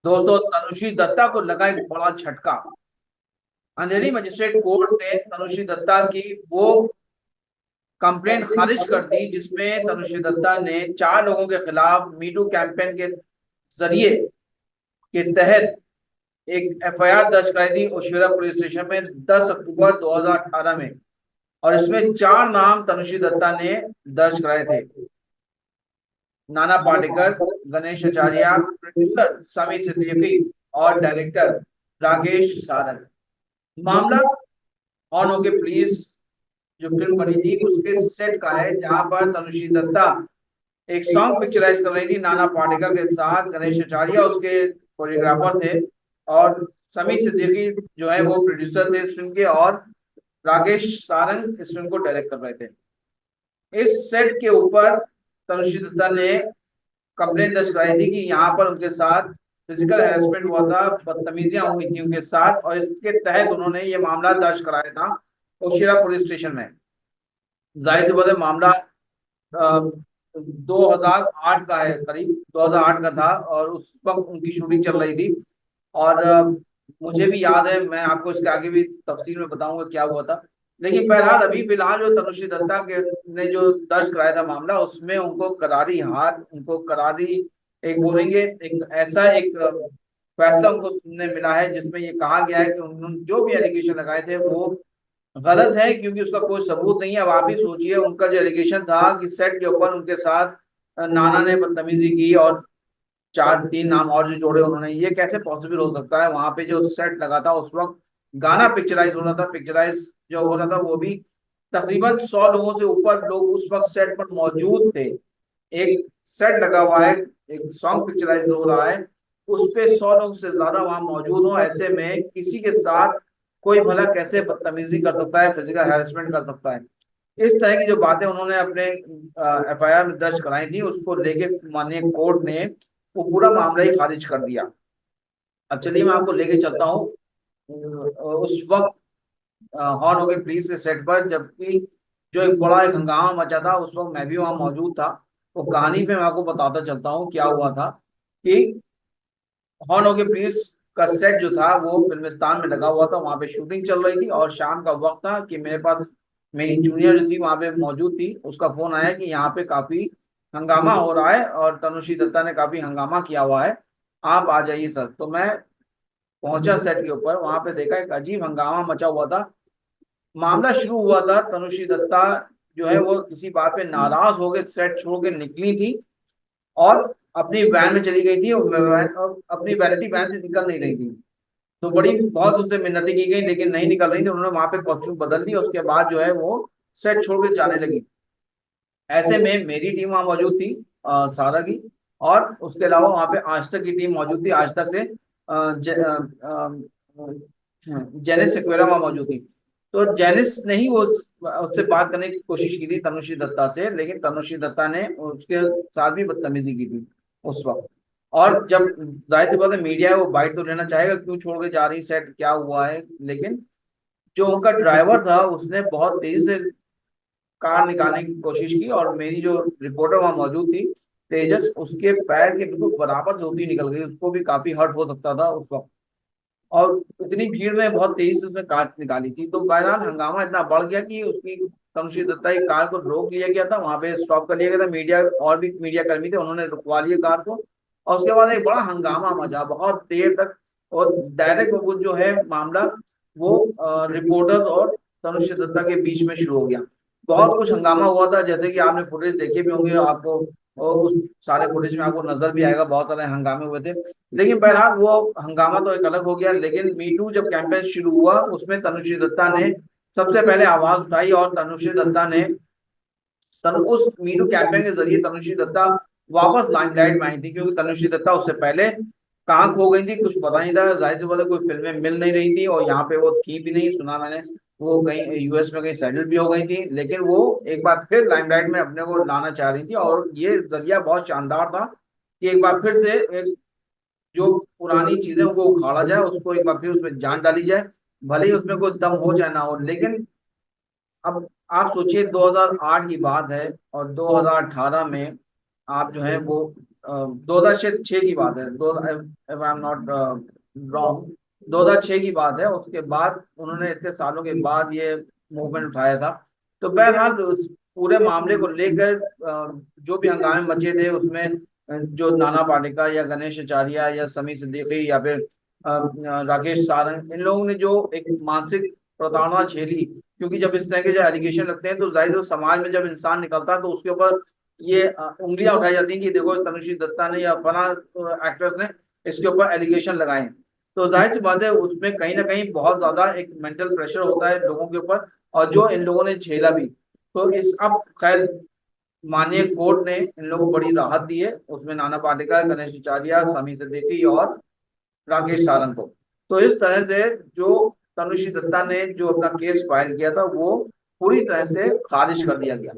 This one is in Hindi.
दोस्तों, तनुश्री दत्ता को लगा एक बड़ा झटका। अंधेरी मजिस्ट्रेट कोर्ट ने तनुश्री दत्ता की वो कंप्लेंट खारिज कर दी जिसमें तनुश्री दत्ता ने चार लोगों के खिलाफ मीटू कैंपेन के जरिए के तहत एक एफआईआर दर्ज कराई थी ओशिवरा पुलिस स्टेशन में 10 अक्टूबर 2018 में। और इसमें चार नाम तनुश्री दत्ता ने दर्ज कराए थे: नाना पाटेकर, गणेश आचार्य, प्रोड्यूसर समीर सिद्दीकी और डायरेक्टर राकेश सारंग। मामला ऑन हो के प्लीज जो फिल्म बनी थी उसके सेट का है, जहां पर तनुश्री दत्ता एक सॉन्ग पिक्चराइज कर रही थी नाना पाटेकर के साथ। गणेश आचार्य उसके कोरियोग्राफर थे और समीर सिद्दीकी जो है वो प्रोड्यूसर थे इस फिल्म के, और राकेश सारंग इस फिल्म को डायरेक्ट कर रहे थे। इस सेट के ऊपर तनुश्री दत्ता ने कंप्लेंट दर्ज कराई थी कि यहाँ पर उनके साथ फिजिकल हैरेसमेंट हुआ था, बदतमीजियां हुई थी उनके साथ, और इसके तहत उन्होंने ये मामला दर्ज कराया था ओशिरा पुलिस स्टेशन में। जाहिर सी बात है, मामला 2008 का है, करीब 2008 का था, और उस वक्त उनकी शूटिंग चल रही थी। और मुझे भी याद है, मैं आपको इसके आगे भी तफसील में बताऊंगा क्या हुआ था। लेकिन बहरहाल अभी फिलहाल जो तनुश्री दत्ता के ने जो दर्ज कराया था मामला, उसमें उनको करारी हार, उनको करारी एक बोलेंगे एक ऐसा एक फैसला उनको सुनने मिला है जिसमें ये कहा गया है कि उन्होंने जो भी एलिगेशन लगाए थे वो गलत है, क्योंकि उसका कोई सबूत नहीं है। अब आप ही सोचिए, उनका जो एलिगेशन था कि सेट के ऊपर उनके साथ नाना ने बदतमीजी की और चार तीन नाम और जो जोड़े उन्होंने, ये कैसे पॉसिबल हो सकता है? वहां पे जो सेट लगा था उस वक्त गाना पिक्चराइज हो रहा था, पिक्चराइज जो हो रहा था वो भी तकरीबन 100 लोगों से ऊपर लोग उस वक्त सेट पर मौजूद थे। एक सेट लगा हुआ है, एक सॉन्ग पिक्चराइज हो रहा है, उस पे 100 लोग से ज्यादा वहां मौजूद हो, ऐसे में किसी के साथ कोई भला कैसे बदतमीजी कर सकता है, फिजिकल हैरेसमेंट कर सकता है? इस तरह की जो बातें उन्होंने अपने एफआईआर में दर्ज कराई थी, उसको लेके माननीय कोर्ट ने वो पूरा मामला ही खारिज कर दिया। अब चलिए मैं आपको लेके चलता हूँ उस वक्त हॉर्न हो गई पुलिस के सेट पर, जबकि जो एक बड़ा एक हंगामा मचा था, उस वक्त मैं भी वहां मौजूद था। वो कहानी पे मैं आपको बताता चलता हूँ क्या हुआ था कि हॉर्न हो गई पुलिस का सेट जो था वो फिल्मिस्तान में लगा हुआ था, वहां पे शूटिंग चल रही थी और शाम का वक्त था कि मेरे पास मेरी जूनियर जो थी वहां पे मौजूद थी, उसका फोन आया कि यहाँ पे काफी हंगामा हो रहा है और तनुश्री दत्ता ने काफी हंगामा किया हुआ है, आप आ जाइए सर। तो मैं पहुंचा सेट के ऊपर, वहां पे देखा एक अजीब हंगामा मचा हुआ था। मामला शुरू हुआ था, तनुश्री दत्ता जो है वो किसी बात पे नाराज हो गए सेट छोड़ के निकली थी और अपनी वैन में चली गई थी, और अपनी वैनिटी वैन से निकल नहीं रही थी। तो बड़ी बहुत उनसे मिन्नतें की गई लेकिन नहीं निकल रही थी। उन्होंने वहां पे कॉस्ट्यूम बदल दी, उसके बाद जो है वो सेट छोड़ के जाने लगी। ऐसे में मेरी टीम वहां मौजूद थी, सारा की, और उसके अलावा वहां पे आज तक की टीम मौजूद थी, आज तक से जेनिस सिक्वेरा वहां मौजूद थी। तो जेनिस ने ही वो उससे बात करने की कोशिश की थी तनुश्री दत्ता से, लेकिन तनुश्री दत्ता ने उसके साथ भी बदतमीजी की थी उस वक्त। और जब जाहिर सी बात है मीडिया है, वो बाइट तो लेना चाहेगा, क्यों छोड़ के जा रही, सेट क्या हुआ है। लेकिन जो उनका ड्राइवर था उसने बहुत तेजी से कार निकालने की कोशिश की, और मेरी जो रिपोर्टर वहां मौजूद थी तेजस, उसके पैर के बिल्कुल बराबर से होती निकल गई, उसको भी काफी हर्ट हो सकता था उस वक्त। और इतनी भीड़ में बहुत तेजी से उसने कार निकाली थी, तो बहरहाल हंगामा इतना बढ़ गया कि उसकी तनुश्री दत्ता की कार को रोक लिया गया था, वहां पे स्टॉप कर लिया गया था। मीडिया और भी मीडिया कर्मी थे, उन्होंने रुकवा लिया कार को, और उसके बाद एक बड़ा हंगामा मचा बहुत देर तक। और डायरेक्ट वो जो है मामला वो रिपोर्टर्स और तनुश्री दत्ता के बीच में शुरू हो गया। बहुत कुछ हंगामा हुआ था, जैसे कि आपने फुटेज देखे भी होंगे आपको, और उस सारे फुटेज में आपको नजर भी आएगा, बहुत सारे हंगामे हुए थे। लेकिन बहरहाल वो हंगामा तो एक अलग हो गया। लेकिन मी टू जब कैंपेन शुरू हुआ, उसमें तनुश्री दत्ता ने सबसे पहले आवाज उठाई, और तनुश्री दत्ता ने उस मी टू कैंपेन के जरिए तनुश्री दत्ता वापस लाइमलाइट में आई थी, क्योंकि तनुश्री दत्ता उससे पहले कहाँ खो गई थी कुछ पता नहीं था। जाहिर सी बात है, कोई फिल्में मिल नहीं रही थी, और यहाँ पे वो थी भी नहीं, सुना मैंने वो कहीं यूएस में कहीं सेटल भी हो गई थी। लेकिन वो एक बार फिर लाइमलाइट में अपने को लाना चाह रही थी, और ये जरिया बहुत शानदार था कि एक बार फिर से एक जो पुरानी चीजें को उखाड़ा जाए, उसको एक बार फिर उसमें जान डाली जाए, भले ही उसमें कोई दम हो चाहे ना हो। लेकिन अब आप सोचिए, 2008 की बात है और 2018 में आप जो है वो 2006 की बात है, दो आई एम नॉट रॉन्ग, 2006 की बात है। उसके बाद उन्होंने इतने सालों के बाद ये मूवमेंट उठाया था। तो बहरहाल उस पूरे मामले को लेकर जो भी हंगामे मचे थे उसमें जो नाना पाटेकर या गणेश आचार्य या समीर सिद्दीकी या फिर राकेश सारंग, इन लोगों ने जो एक मानसिक प्रताड़ना झेली, क्योंकि जब इस तरह के जो एलिगेशन लगते हैं तो जाहिर है समाज में जब इंसान निकलता है तो उसके ऊपर ये उंगलियां उठाई जाती हैं कि देखो तनुश्री दत्ता ने या फला एक्ट्रेस ने इसके ऊपर एलिगेशन लगाए हैं। तो जाहिर सी बात है उसमें कहीं ना कहीं बहुत ज्यादा एक मेंटल प्रेशर होता है लोगों के ऊपर, और जो इन लोगों ने झेला भी। तो इस अब खैर माननीय कोर्ट ने इन लोगों को बड़ी राहत दी है, उसमें नाना पाटेकर, गणेश आचार्य, समीर सिद्दीकी और राकेश सारंग को। तो इस तरह से जो तनुश्री दत्ता ने जो अपना केस फाइल किया था वो पूरी तरह से खारिज कर दिया गया।